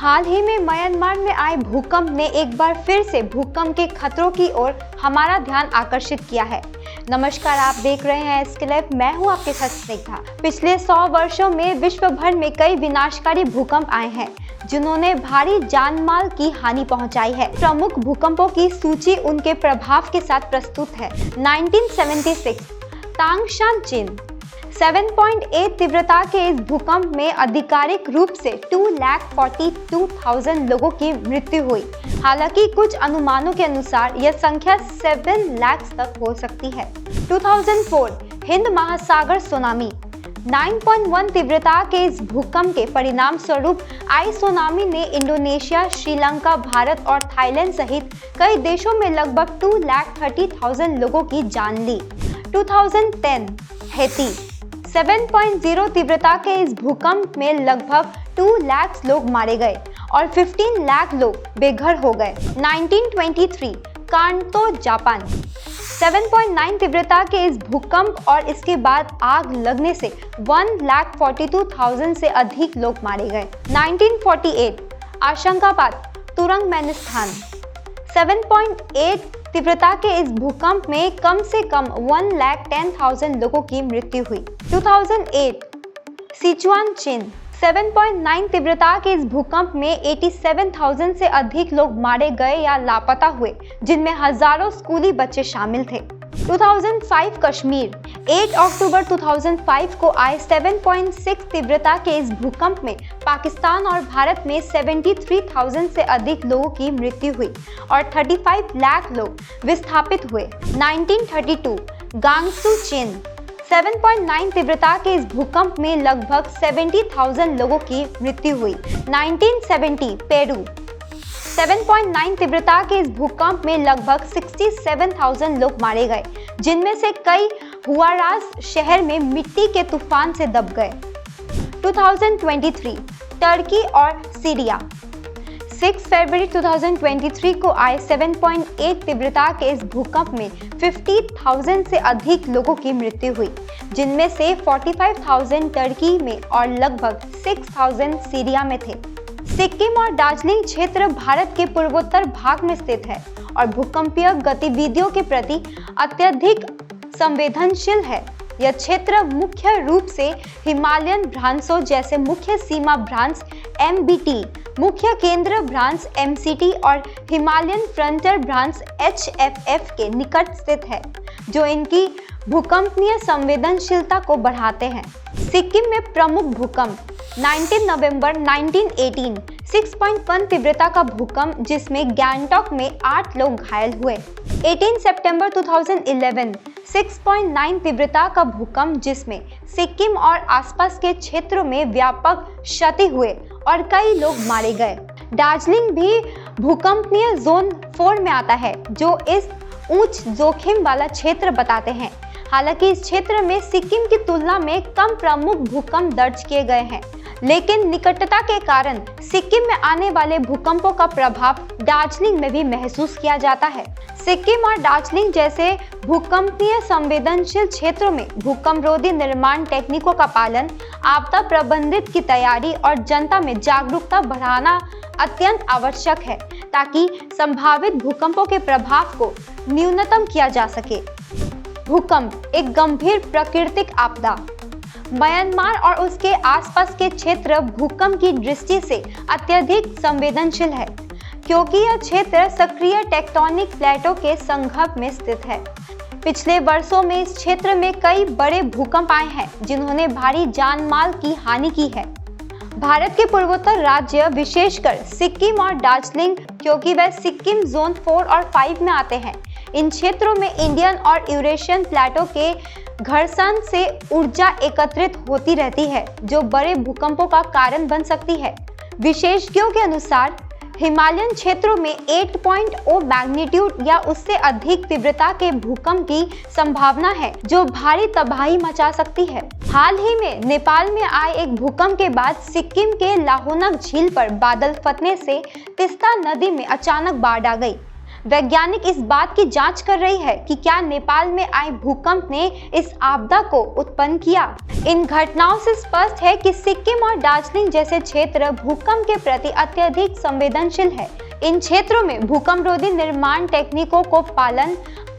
हाल ही में म्यांमार में आए भूकंप ने एक बार फिर से भूकंप के खतरों की ओर हमारा ध्यान आकर्षित किया है। नमस्कार, आप देख रहे हैं SK Live। मैं हूं आपके साथ स्निग्धा। पिछले 100 वर्षों में विश्व भर में कई विनाशकारी भूकंप आए हैं जिन्होंने भारी जानमाल की हानि पहुंचाई है। प्रमुख भूकंपों की सूची उनके प्रभाव के साथ प्रस्तुत है। 1976 तांगशान चीन। 7.8 तीव्रता के इस भूकंप में आधिकारिक रूप से 2,42,000 लोगों की मृत्यु हुई। हालांकि कुछ अनुमानों के अनुसार यह संख्या 7 लाख तक हो सकती है। 2004 हिंद महासागर सुनामी। 9.1 तीव्रता के इस भूकंप के परिणाम स्वरूप आई सुनामी ने इंडोनेशिया, श्रीलंका, भारत और थाईलैंड सहित कई देशों में लगभग 2,30,000 लोगों की जान ली। 2010 हैती। 7.0 तीव्रता के इस भूकंप में लगभग 2 लाख लोग मारे गए और 15 लाख लोग बेघर हो गए। 1923 कांतो, जापान। 7.9 तीव्रता के इस भूकंप और इसके बाद आग लगने से 1,42,000 से अधिक लोग मारे गए। 1948 आशंकाबाद, तुर्कमेनिस्तान। 7.8 तीव्रता के इस भूकंप में कम से कम 1,10,000 लोगों की मृत्यु हुई। 2008 सिचुआन, चीन। 7.9 तीव्रता के इस भूकंप में 87,000 से अधिक लोग मारे गए या लापता हुए, जिनमें हजारों स्कूली बच्चे शामिल थे। 2005 कश्मीर। 8 अक्टूबर 2005 को आए 7.6 तीव्रता के इस भूकंप में पाकिस्तान और भारत में 73,000 से अधिक लोगों की मृत्यु हुई और 35 लाख लोग विस्थापित हुए। 1932 गांगसू, चीन। 7.9 तीव्रता के इस भूकंप में लगभग 70,000 लोगों की मृत्यु हुई। 1970 पेरू। 7.9 तीव्रता के इस भूकंप में लगभग 67,000 लोग मारे गए, जिनमें से कई हुआरास शहर में मिट्टी के तूफान से दब गए। 2023 टर्की और सीरिया। 6 फरवरी 2023 को आए 7.8 तीव्रता के इस भूकंप में 50,000 से अधिक लोगों की मृत्यु हुई, जिनमें से 45,000 टर्की में और लगभग 6,000 सीरिया में थे। सिक्किम और दार्जिलिंग क्षेत्र भारत के पूर्वोत्तर भाग में स्थित है और भूकंपीय गतिविधियों के प्रति अत्यधिक संवेदनशील है। यह क्षेत्र मुख्य रूप से हिमालयन भ्रंशों जैसे मुख्य सीमा भ्रंश MBT, मुख्य केंद्र भ्रंश MCT और हिमालयन फ्रंटियर भ्रंश HFF के निकट स्थित है, जो इनकी भूकंपीय संवेदनशीलता को बढ़ाते हैं। सिक्किम में प्रमुख भूकंप 19 नवंबर 1918 6.1 तीव्रता का भूकंप, जिसमें गैंगटॉक में 8 लोग घायल हुए। 18 सितंबर 2011 6.9 तीव्रता का भूकंप, जिसमें सिक्किम और आसपास के क्षेत्रों में व्यापक क्षति हुए और कई लोग मारे गए। दार्जिलिंग भी भूकंपीय जोन 4 में आता है, जो इस उच्च जोखिम वाला क्षेत्र बताते हैं। हालांकि इस क्षेत्र में सिक्किम की तुलना में कम प्रमुख भूकंप दर्ज किए गए हैं, लेकिन निकटता के कारण सिक्किम में आने वाले भूकंपों का प्रभाव दार्जिलिंग में भी महसूस किया जाता है। सिक्किम और दार्जिलिंग जैसे भूकंपीय संवेदनशील क्षेत्रों में भूकंपरोधी निर्माण टेक्निकों का पालन, आपदा प्रबंधित की तैयारी और जनता में जागरूकता बढ़ाना अत्यंत आवश्यक है, ताकि संभावित भूकंपों के प्रभाव को न्यूनतम किया जा सके। भूकंप एक गंभीर प्राकृतिक आपदा। म्यांमार और उसके आसपास के क्षेत्र भूकंप की दृष्टि से अत्यधिक संवेदनशील है, क्योंकि यह क्षेत्र सक्रिय टेक्टोनिक प्लेटों के संघर्ष में स्थित है। पिछले वर्षों में इस क्षेत्र में कई बड़े भूकंप आए हैं, जिन्होंने भारी जानमाल की हानि की है। भारत के पूर्वोत्तर राज्य, विशेषकर सिक्किम और दार्जिलिंग, क्योंकि वह सिक्किम जोन 4 और 5 में आते हैं, इन क्षेत्रों में इंडियन और यूरेशियन प्लेटों के घर्षण से ऊर्जा एकत्रित होती रहती है, जो बड़े भूकंपों का कारण बन सकती है। विशेषज्ञों के अनुसार हिमालयन क्षेत्रों में 8.0 मैग्नीट्यूड या उससे अधिक तीव्रता के भूकंप की संभावना है, जो भारी तबाही मचा सकती है। हाल ही में नेपाल में आए एक भूकंप के बाद सिक्किम के लाहोनक झील पर बादल फटने से तीस्ता नदी में अचानक बाढ़ आ गई। वैज्ञानिक इस बात की जांच कर रही है कि क्या नेपाल में आए भूकंप ने इस आपदा को उत्पन्न किया। इन घटनाओं से स्पष्ट है कि सिक्किम और दार्जिलिंग जैसे क्षेत्र भूकंप के प्रति अत्यधिक संवेदनशील है। इन क्षेत्रों में भूकंपरोधी निर्माण टेक्निकों को पालन,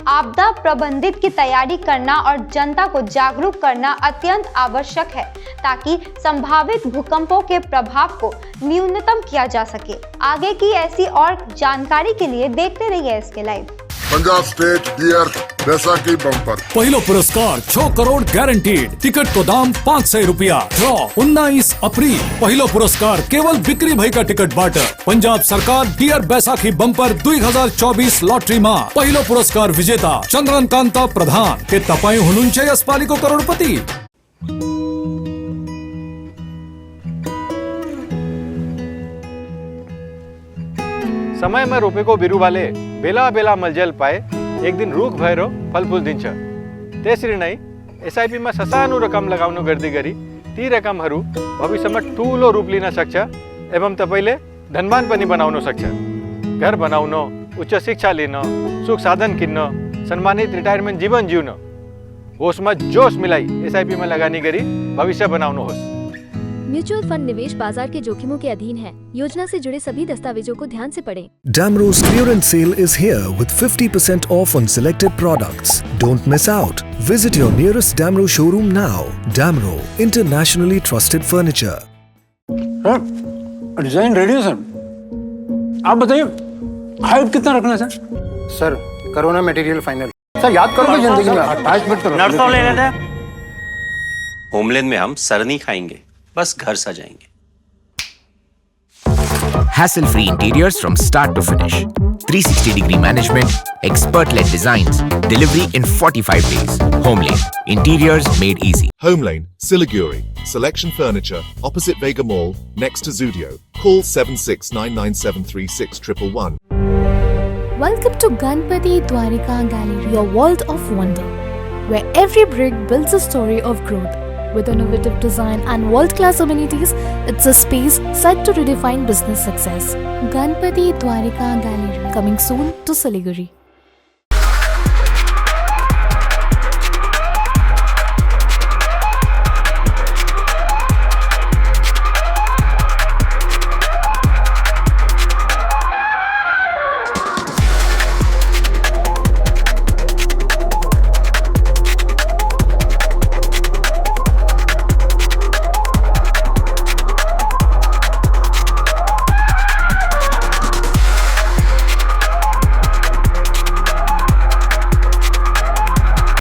आपदा प्रबंधित की तैयारी करना और जनता को जागरूक करना अत्यंत आवश्यक है ताकि संभावित भूकंपों के प्रभाव को न्यूनतम किया जा सके। आगे की ऐसी और जानकारी के लिए देखते रहिए SK लाइव। पंजाब स्टेट बियर बैसाखी बम्पर पहलो पुरस्कार 6 करोड़ गारंटीड। टिकट को दाम 500 रुपया। ड्रॉ 19 अप्रैल। पहलो पुरस्कार केवल बिक्री भई का टिकट बाट। पंजाब सरकार डियर बैसाखी बम्पर 2024 लॉटरी में पहलो पुरस्कार विजेता चंद्रन कांता प्रधान के तपाई हुनुहुन्छ यसपालिको करोड़पति। समय में रोपेको बिरुवाले बेला बेला मलजल पाए एक दिन रुख भएर फलफुल दिन्छ। त्यसरी नै एसआईपी मा ससानो रकम लगाउनु गर्दै गरी ती रकमहरू भविष्यमा ठूलो रूप लिन सक्छ एवं तपाईले धनवान पनि बनाउन सक्छ। घर बनाउन, उच्च शिक्षा लिन, सुख साधन किन्न, सम्मानित रिटायरमेन्ट जीवन जिउन होसमा जोश मिलाई एसआईपी में लगानी गरी भविष्य बनाउनुहोस्। म्यूचुअल फंड निवेश बाजार के जोखिमों के अधीन है। योजना से जुड़े सभी दस्तावेजों को ध्यान से पढ़ें। Damro's clearance sale is here with 50% off on selected products. Don't miss out. Visit your nearest Damro showroom now. Damro, internationally trusted furniture. Sir design ready है सर। आप बताइए हाइट कितना रखना है sir? Sir corona material final. Sir याद करो जिंदगी में 28 मिनट तो नर्सों ले लेते हैं। होमलैंड में हम सर नहीं खाएंगे, बस घर सजाएंगे। Hassle-free interiors from start to finish. 360-degree management, expert-led designs, delivery in 45 days. Homelane, interiors made easy. Homelane, Siliguri, Selection Furniture, opposite Vega Mall, next to Zudio. Call 7699736111. Welcome to Ganpati Dwarika Gallery, your world of wonder, where every brick builds a story of growth. With innovative design and world-class amenities, it's a space set to redefine business success. Ganpati Dwarika Gallery, coming soon to Siliguri.